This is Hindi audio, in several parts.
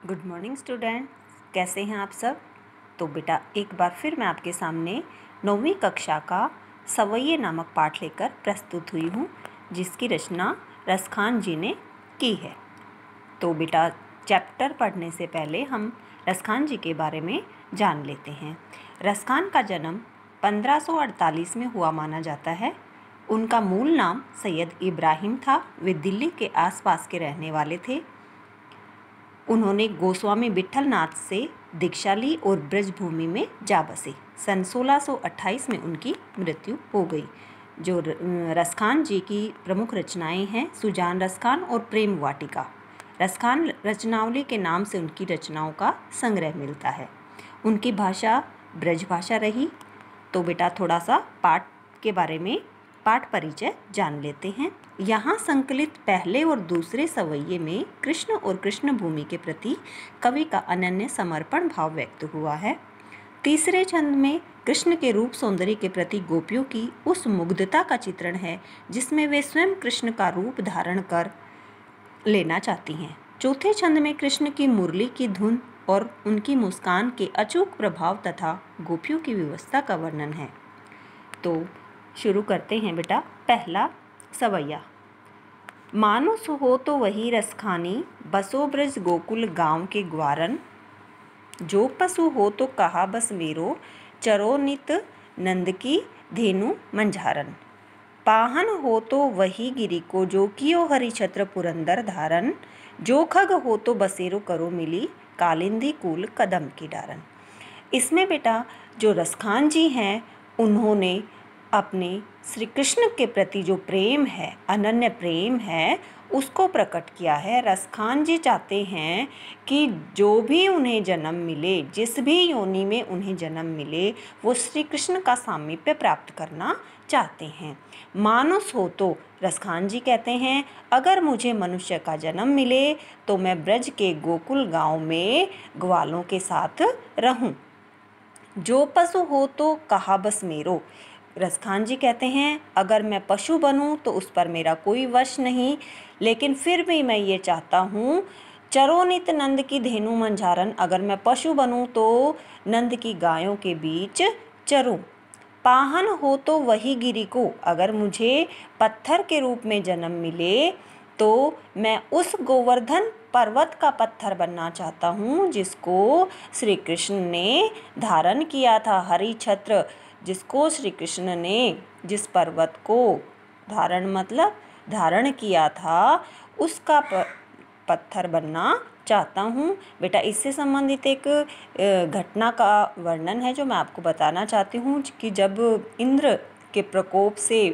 गुड मॉर्निंग स्टूडेंट, कैसे हैं आप सब। तो बेटा एक बार फिर मैं आपके सामने 9वीं कक्षा का सवैये नामक पाठ लेकर प्रस्तुत हुई हूँ, जिसकी रचना रसखान जी ने की है। तो बेटा चैप्टर पढ़ने से पहले हम रसखान जी के बारे में जान लेते हैं। रसखान का जन्म 1548 में हुआ माना जाता है। उनका मूल नाम सैयद इब्राहिम था। वे दिल्ली के आसपास के रहने वाले थे। उन्होंने गोस्वामी विठलनाथ से दीक्षा ली और ब्रजभूमि में जा बसे। सन 1628 में उनकी मृत्यु हो गई। जो रसखान जी की प्रमुख रचनाएं हैं सुजान रसखान और प्रेम वाटिका। रसखान रचनावली के नाम से उनकी रचनाओं का संग्रह मिलता है। उनकी भाषा ब्रज भाषा रही। तो बेटा थोड़ा सा पाठ के बारे में पाठ परिचय जान लेते हैं। यहाँ संकलित पहले और दूसरे सवैये में कृष्ण और कृष्ण भूमि के प्रति कवि का अनन्य समर्पण भाव व्यक्त हुआ है। तीसरे छंद में कृष्ण के रूप सौंदर्य के प्रति गोपियों की उस मुग्धता का चित्रण है जिसमें वे स्वयं कृष्ण का रूप धारण कर लेना चाहती हैं। चौथे छंद में कृष्ण की मुरली की धुन और उनकी मुस्कान के अचूक प्रभाव तथा गोपियों की व्यवस्था का वर्णन है। तो शुरू करते हैं बेटा। पहला सवैया। मानुस हो तो वही रसखानी, बसो ब्रज गोकुल गांव के ग्वारन। जो पशु हो तो कहा बस मेरो, चरो नित नंद की धेनु मंझारन। पाहन हो तो वही गिरी को, जो कियो हरि छत्र पुरंदर धारन। जो खग हो तो बसेरो करो मिली, कालिंदी कूल कदम की डारन। इसमें बेटा जो रसखान जी हैं उन्होंने अपने श्री कृष्ण के प्रति जो प्रेम है, अनन्य प्रेम है, उसको प्रकट किया है। रसखान जी चाहते हैं कि जो भी उन्हें जन्म मिले, जिस भी योनि में उन्हें जन्म मिले, वो श्री कृष्ण का सामीप्य प्राप्त करना चाहते हैं। मानुस हो तो रसखान जी कहते हैं अगर मुझे मनुष्य का जन्म मिले तो मैं ब्रज के गोकुल गांव में ग्वालों के साथ रहूं। जो पशु हो तो कहा बस मेरो। रसखान जी कहते हैं अगर मैं पशु बनूं तो उस पर मेरा कोई वश नहीं, लेकिन फिर भी मैं ये चाहता हूँ चरो नित नंद की धेनु मंझारन। अगर मैं पशु बनूं तो नंद की गायों के बीच चरूं। पाहन हो तो वही गिरी को। अगर मुझे पत्थर के रूप में जन्म मिले तो मैं उस गोवर्धन पर्वत का पत्थर बनना चाहता हूँ जिसको श्री कृष्ण ने धारण किया था। हरि छत्र, जिसको श्री कृष्ण ने जिस पर्वत को धारण किया था, उसका पत्थर बनना चाहता हूँ। बेटा इससे संबंधित एक घटना का वर्णन है जो मैं आपको बताना चाहती हूँ कि जब इंद्र के प्रकोप से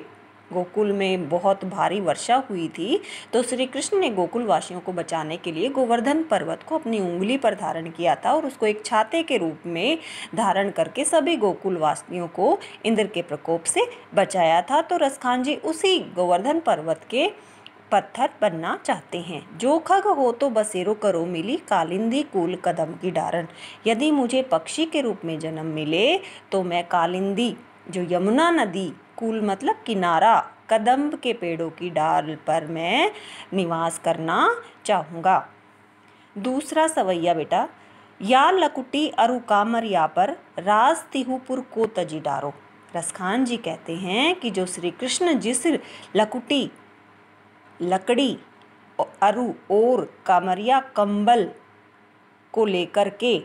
गोकुल में बहुत भारी वर्षा हुई थी तो श्री कृष्ण ने गोकुल वासियों को बचाने के लिए गोवर्धन पर्वत को अपनी उंगली पर धारण किया था और उसको एक छाते के रूप में धारण करके सभी गोकुल वासियों को इंद्र के प्रकोप से बचाया था। तो रसखान जी उसी गोवर्धन पर्वत के पत्थर बनना चाहते हैं। जो खग हो तो बसेरो करो मिली, कालिंदी कूल कदम की डारन। यदि मुझे पक्षी के रूप में जन्म मिले तो मैं कालिंदी, जो यमुना नदी, कूल मतलब किनारा, कदम्ब के पेड़ों की डाल पर मैं निवास करना चाहूँगा। दूसरा सवैया बेटा। या लकुटी अरु कामरिया पर, राज तिहुपुर को तजी डारो। रसखान जी कहते हैं कि जो श्री कृष्ण जिस लकुटी, लकड़ी, अरु और कामरिया कंबल को लेकर के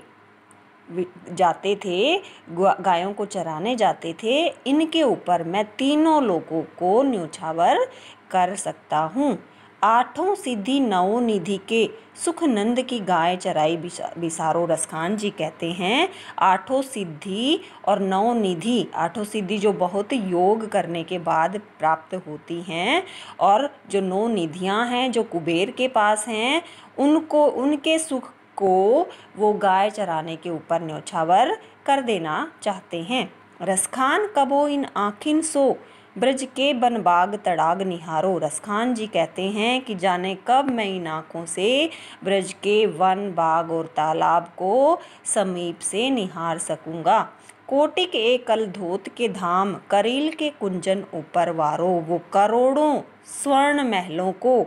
जाते थे, गायों को चराने जाते थे, इनके ऊपर मैं तीनों लोगों को न्योछावर कर सकता हूँ। आठों सिद्धि नौ निधि के, सुख नंद की गाय चराई बिसारो। रसखान जी कहते हैं आठों सिद्धि और नौ निधि, आठों सिद्धि जो बहुत योग करने के बाद प्राप्त होती हैं, और जो नौ निधियाँ हैं जो कुबेर के पास हैं, उनको, उनके सुख को वो गाय चराने के ऊपर न्योछावर कर देना चाहते हैं। रसखान कबो इन आँखिन सो, ब्रज के बन बाग तड़ाग निहारो। रसखान जी कहते हैं कि जाने कब मैं इन आँखों से ब्रज के वन, बाग और तालाब को समीप से निहार सकूंगा। कोटिक एकल धोत के धाम, करील के कुंजन ऊपर वारो। वो करोड़ों स्वर्ण महलों को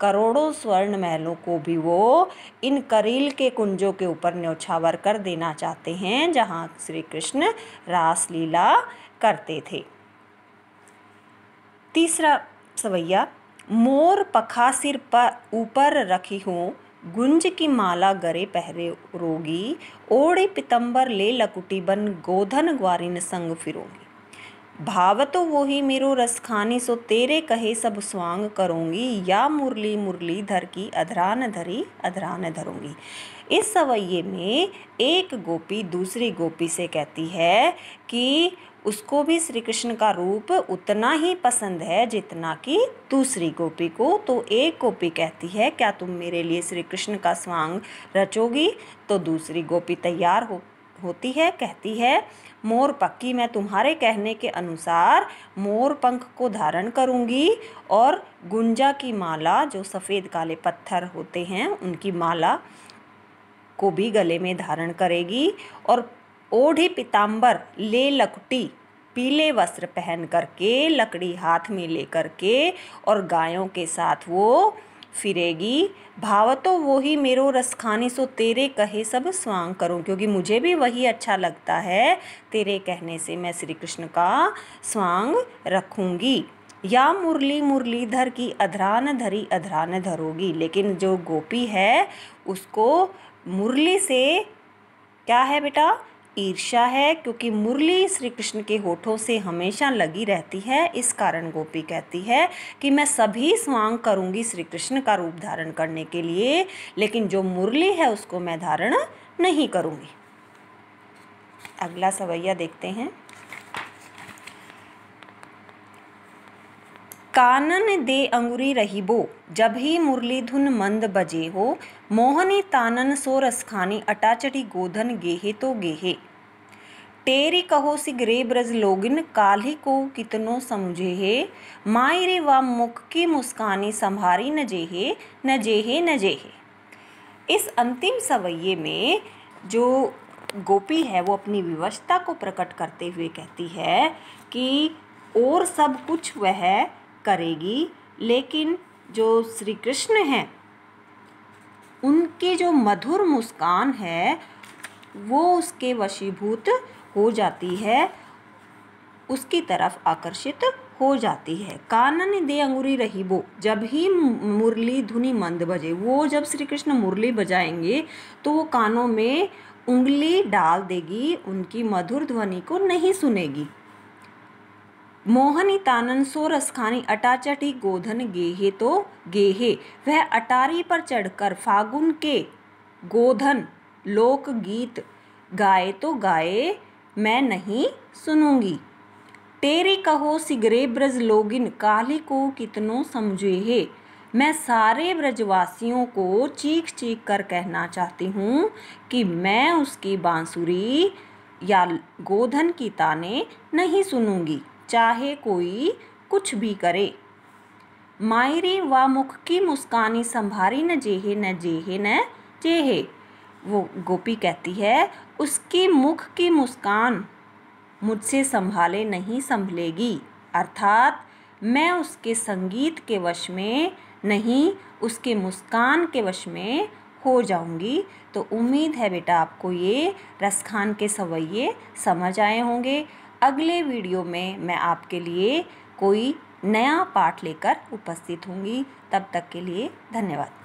करोड़ों स्वर्ण महलों को भी वो इन करील के कुंजों के ऊपर न्योछावर कर देना चाहते हैं जहाँ श्री कृष्ण रास लीला करते थे। तीसरा सवैया, मोर पखा सिर पर ऊपर रखी हूँ, गुंज की माला गरे पहरे रोगी, ओढ़े पितंबर ले लकुटी बन, गोधन ग्वारिन संग फिरोगी। भाव तो वो ही मेरो रसखानी, सो तेरे कहे सब स्वांग करूँगी, या मुरली मुरली धर की अधरान धरी अधरान धरूँगी। इस सवैये में एक गोपी दूसरी गोपी से कहती है कि उसको भी श्री कृष्ण का रूप उतना ही पसंद है जितना कि दूसरी गोपी को। तो एक गोपी कहती है, क्या तुम मेरे लिए श्री कृष्ण का स्वांग रचोगी? तो दूसरी गोपी तैयार होती है, कहती है, मोर पक्की, मैं तुम्हारे कहने के अनुसार मोर पंख को धारण करूंगी और गुंजा की माला, जो सफ़ेद काले पत्थर होते हैं उनकी माला को भी गले में धारण करेगी, और ओढ़ी पीताम्बर ले लकुटी, पीले वस्त्र पहन करके, लकड़ी हाथ में लेकर के और गायों के साथ वो फिरेगी। भाव तो वो ही मेरो रसखानी, सो तेरे कहे सब स्वांग करूं, क्योंकि मुझे भी वही अच्छा लगता है, तेरे कहने से मैं श्री कृष्ण का स्वांग रखूंगी। या मुरली मुरलीधर की अधरान धरी अधरान धरोगी। लेकिन जो गोपी है उसको मुरली से क्या है बेटा? ईर्ष्या है, क्योंकि मुरली श्री कृष्ण के होठों से हमेशा लगी रहती है। इस कारण गोपी कहती है कि मैं सभी स्वांग करूंगी श्री कृष्ण का रूप धारण करने के लिए, लेकिन जो मुरली है उसको मैं धारण नहीं करूंगी। अगला सवैया देखते हैं। कानन दे अंगुरी रहीबो, जब ही मुरली धुन मंद बजे हो, मोहनी तानन सो रसखानी, अटाचटी गोधन गेहे तो गेहे। टेरी कहो सिगरे ब्रज लोगिन, काल्हि को कितनो समझे हे, माई रे वा मुख की मुस्कानी, संभारी न जेहे न जेहे न जेहे। इस अंतिम सवैये में जो गोपी है वो अपनी विवशता को प्रकट करते हुए कहती है कि और सब कुछ वह करेगी, लेकिन जो श्री कृष्ण हैं उनकी जो मधुर मुस्कान है वो उसके वशीभूत हो जाती है, उसकी तरफ आकर्षित हो जाती है। कानन दे अंगुरी रहीबो, जब ही मुरली धुनी मंद बजे, वो जब श्री कृष्ण मुरली बजाएंगे तो वो कानों में उंगली डाल देगी, उनकी मधुर ध्वनि को नहीं सुनेगी। मोहनी तानन सो रसखानी, अटाचटी गोधन गेहे तो गेहे। वह अटारी पर चढ़कर फागुन के गोधन लोक गीत गाए तो गाए, मैं नहीं सुनूंगी। तेरी कहो सिगरे ब्रज लोगिन, काली को कितनों समझे हे। मैं सारे ब्रजवासियों को चीख चीख कर कहना चाहती हूँ कि मैं उसकी बांसुरी या गोधन की ताने नहीं सुनूंगी, चाहे कोई कुछ भी करे। मायरे वा मुख की मुस्कानी, संभारी न जेहे न जेहे न जेहे। वो गोपी कहती है उसकी मुख की मुस्कान मुझसे संभाले नहीं संभलेगी, अर्थात मैं उसके संगीत के वश में नहीं, उसके मुस्कान के वश में हो जाऊंगी। तो उम्मीद है बेटा आपको ये रसखान के सवैये समझ आए होंगे। अगले वीडियो में मैं आपके लिए कोई नया पाठ लेकर उपस्थित होंगी। तब तक के लिए धन्यवाद।